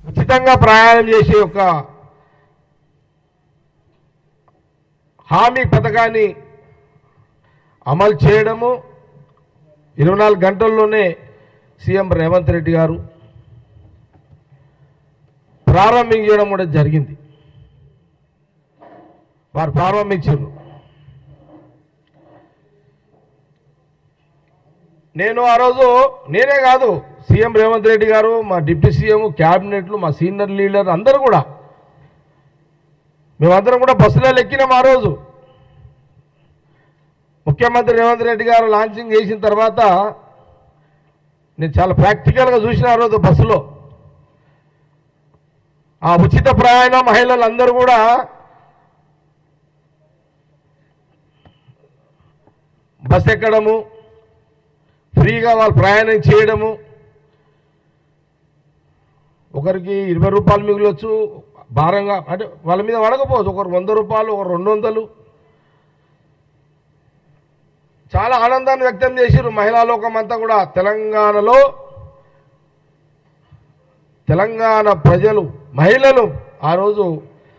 ఉచితంగా ప్రయాణం చేసే ఒక హామీ పథకాన్ని అమలు చేయడము 24 గంటల్లోనే సీఎం రేవంత్ రెడ్డి గారు ప్రారంభించడం కూడా జరిగింది. వారు ప్రారంభించారు. నేను ఆ రోజు నేనే కాదు, సీఎం రేవంత్ రెడ్డి గారు, మా డిప్యూటీ సీఎం, క్యాబినెట్లు, మా సీనియర్ లీడర్ అందరూ కూడా మేమందరం కూడా బస్సులలో ఎక్కినాం. ఆ రోజు ముఖ్యమంత్రి రేవంత్ రెడ్డి గారు లాంచింగ్ చేసిన తర్వాత నేను చాలా ప్రాక్టికల్గా చూసిన ఆ రోజు బస్సులో ఆ ఉచిత ప్రయాణం మహిళలందరూ కూడా బస్ ఎక్కడము, ఫ్రీగా వాళ్ళు ప్రయాణం చేయడము, ఒకరికి 20 రూపాయలు మిగిలొచ్చు, భారంగా అంటే వాళ్ళ మీద పడకపోవచ్చు, ఒకరు 100 రూపాయలు, ఒకరు 200. చాలా ఆనందాన్ని వ్యక్తం చేశారు మహిళా లోకం అంతా కూడా. తెలంగాణలో తెలంగాణ ప్రజలు, మహిళలు ఆ రోజు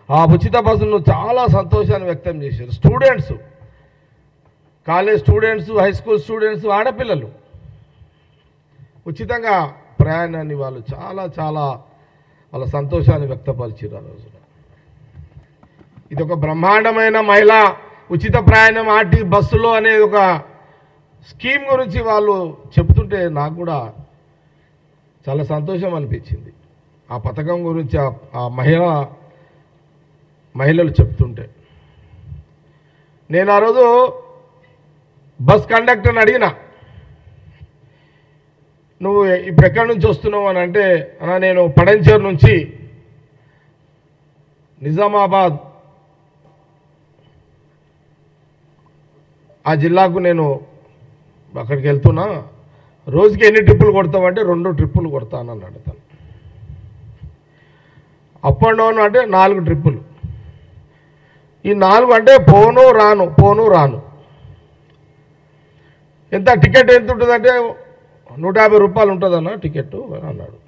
ఆ ఉచిత బస్సును చాలా సంతోషాన్ని వ్యక్తం చేశారు. Students, college students, high school students, ఆడపిల్లలు ఉచితంగా ప్రయాణాన్ని వాళ్ళు చాలా చాలా వాళ్ళ సంతోషాన్ని వ్యక్తపరిచారు ఆ రోజున. ఇది ఒక బ్రహ్మాండమైన మహిళా ఉచిత ప్రయాణం ఆర్టీ బస్సులో అనేది ఒక స్కీమ్ గురించి వాళ్ళు చెప్తుంటే నాకు కూడా చాలా సంతోషం అనిపించింది. ఆ పథకం గురించి ఆ మహిళలు చెప్తుంటే నేను ఆ రోజు బస్ కండక్టర్ని అడిగిన, నువ్వు ఇప్పుడు ఎక్కడి నుంచి వస్తున్నావు అని అంటే, నేను పడంచేరు నుంచి నిజామాబాద్ ఆ జిల్లాకు నేను అక్కడికి వెళ్తున్నా, రోజుకి ఎన్ని ట్రిప్పులు కొడతావంటే 2 ట్రిప్పులు కొడతాను అన్నాడు తను. అప్ అండ్ డౌన్ అంటే 4 ట్రిప్పులు. ఈ 4 అంటే పోను రాను. ఎంత టికెట్ ఎంత ఉంటుందంటే 150 రూపాయలు ఉంటుందన్న టికెట్ అన్నాడు.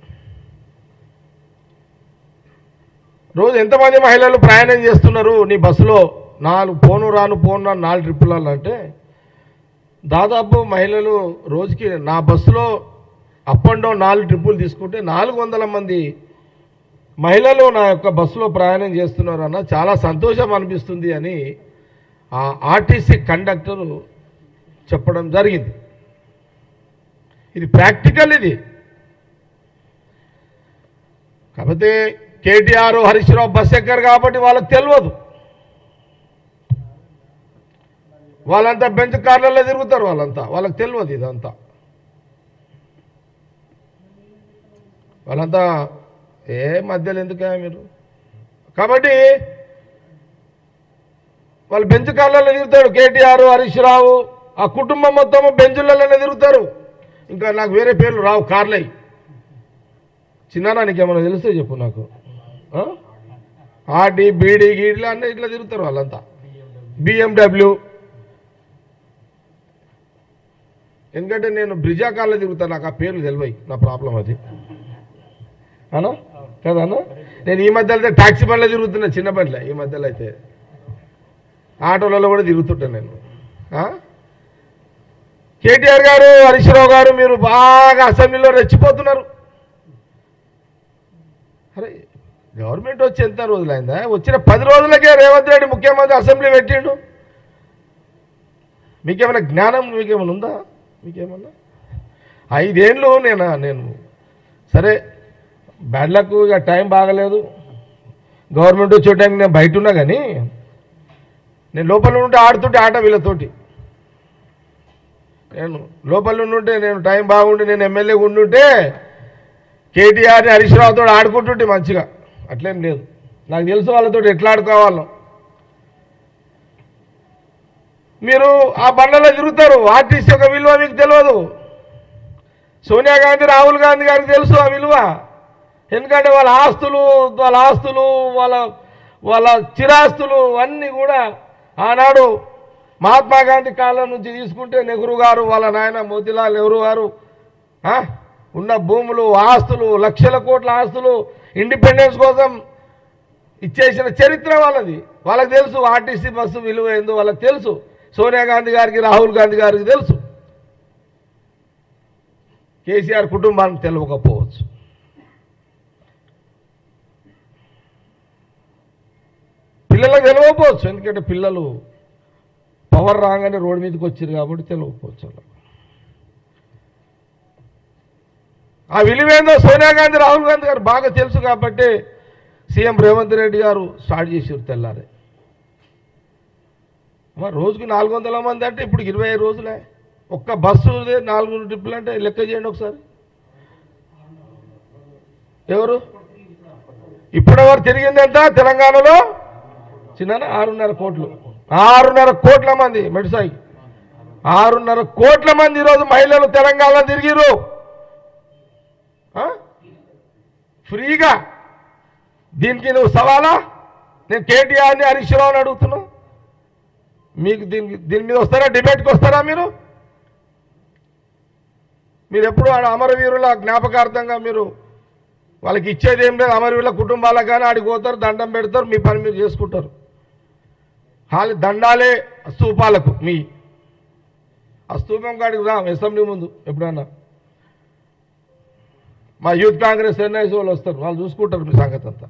రోజు ఎంతమంది మహిళలు ప్రయాణం చేస్తున్నారు నీ బస్సులో? 4 పోను రాను 4 ట్రిప్పులు అంటే దాదాపు మహిళలు రోజుకి నా బస్సులో అప్ అండ్ డౌన్ 4 ట్రిప్పులు తీసుకుంటే 400 మంది మహిళలు నా యొక్క బస్సులో ప్రయాణం చేస్తున్నారు అన్న, చాలా సంతోషం అనిపిస్తుంది అని ఆ ఆర్టీసీ కండక్టరు చెప్పడం జరిగింది. ఇది ప్రాక్టికల్. ఇది కాకపోతే కేటీఆర్, హరీష్ రావు బస్ ఎక్కరు కాబట్టి వాళ్ళకి తెలియదు. వాళ్ళంతా బెంచ్ కార్లలో తిరుగుతారు, వాళ్ళకి తెలియదు ఇదంతా. వాళ్ళంతా ఏ మధ్యలో ఎందుకే మీరు? కాబట్టి వాళ్ళు బెంచ్ కార్లలో తిరుగుతాడు కేటీఆర్, హరీష్ రావు, ఆ కుటుంబం మొత్తం బెంచులలోనే తిరుగుతారు. ఇంకా నాకు వేరే పేర్లు రావు, కార్లై. చిన్న నీకేమన్నా తెలిస్తే చెప్పు నాకు. ఆర్డీ, బీడీ, గీడీలు అన్నీ ఇట్లా తిరుగుతారు వాళ్ళంతా. BMW. ఎందుకంటే నేను బ్రిజా కార్లో తిరుగుతాను, నాకు ఆ పేర్లు తెలివై, నా ప్రాబ్లం అది అన్నా కదా అన్న. నేను ఈ మధ్యలో అయితే ట్యాక్సీ బండ్లో తిరుగుతున్నా, చిన్న బండ్లే. ఈ మధ్యలో అయితే ఆటోలలో కూడా తిరుగుతుంటాను నేను. కేటీఆర్ గారు, హరీష్ రావు గారు, మీరు బాగా అసెంబ్లీలో రెచ్చిపోతున్నారు. అరే గవర్నమెంట్ వచ్చి ఎంత రోజులైందా? వచ్చిన 10 రోజులకే రేవంత్ రెడ్డి ముఖ్యమంత్రి అసెంబ్లీ పెట్టిండు. మీకేమైనా జ్ఞానం మీకేమైనా ఉందా? మీకేమన్నా 5 ఏళ్ళు నేను సరే బ్యాడ్ లక్, ఇక టైం బాగలేదు, గవర్నమెంట్ వచ్చే టైంకి నేను బయట ఉన్నా, కానీ నేను లోపల ఉంటే ఆడుతుంటే ఆట వీళ్ళతోటి. నేను లోపల ఉంటే నేను టైం బాగుండి నేను ఎమ్మెల్యే ఉండుంటే కేటీఆర్ని, హరీష్ రావుతో ఆడుకుంటుంటే మంచిగా. అట్లేం లేదు, నాకు తెలుసు వాళ్ళతో ఎట్లా ఆడుకోవాలో. మీరు ఆ బండ్లలో తిరుగుతారు, ఆర్టీసీ యొక్క విలువ మీకు తెలియదు. సోనియా గాంధీ, రాహుల్ గాంధీ గారికి తెలుసు ఆ విలువ. ఎందుకంటే వాళ్ళ ఆస్తులు వాళ్ళ చిరాస్తులు అన్నీ కూడా ఆనాడు మహాత్మా గాంధీ కాలం నుంచి తీసుకుంటే నెహ్రూ గారు, వాళ్ళ నాయన మోతీలాల్ నెహ్రూ గారు, ఉన్న భూములు ఆస్తులు లక్షల కోట్ల ఆస్తులు ఇండిపెండెన్స్ కోసం ఇచ్చేసిన చరిత్ర వాళ్ళది. వాళ్ళకి తెలుసు ఆర్టీసీ బస్సు విలువ ఏందో వాళ్ళకి తెలుసు. సోనియా గాంధీ గారికి రాహుల్ గాంధీ గారికి తెలుసు. కేసీఆర్ కుటుంబానికి తెలియకపోవచ్చు. పిల్లలకు తెలియకపోవచ్చు, ఎందుకంటే పిల్లలు పవర్ రాగానే రోడ్డు మీదకి వచ్చారు కాబట్టి తెలియకపోవచ్చు. ఆ విలువేందో సోనియా గాంధీ రాహుల్ గాంధీ గారు బాగా తెలుసు కాబట్టి సీఎం రేవంత్ రెడ్డి గారు స్టార్ట్ చేసారు తెల్లారే. రోజుకు 400 మంది అంటే ఇప్పుడు 25 రోజులే. ఒక్క బస్సు 4 ట్రిప్పులు అంటే లెక్క చేయండి ఒకసారి. ఎవరు ఇప్పటివరకు తిరిగింది ఎంత తెలంగాణలో? చిన్న 6.5 కోట్లు. 6.5 కోట్ల మంది మెడిసాయి. 6.5 కోట్ల మంది ఈరోజు మహిళలు తెలంగాణలో తిరిగిరు ఫ్రీగా. దీనికి నువ్వు సవాలా? నేను కేటీఆర్ని హరీష్ రావుని అడుగుతున్నా. మీకు దీని మీద వస్తారా? డిబేట్కి వస్తారా? మీరు ఎప్పుడు అమరవీరుల జ్ఞాపకార్థంగా మీరు వాళ్ళకి ఇచ్చేది ఏం లేదు. అమరవీరుల కుటుంబాలకు కానీ ఆడికి పోతారు, దండం పెడతారు, మీ పని మీరు చేసుకుంటారు. హాలి దండాలే స్తూపాలకు. మీ ఆ స్తూపం కాడికి రా అసెంబ్లీ ముందు ఎప్పుడన్నా. మా యూత్ కాంగ్రెస్ ఎన్ఐసి వాళ్ళు వస్తారు, వాళ్ళు చూసుకుంటారు మీ సంగతి అంతా.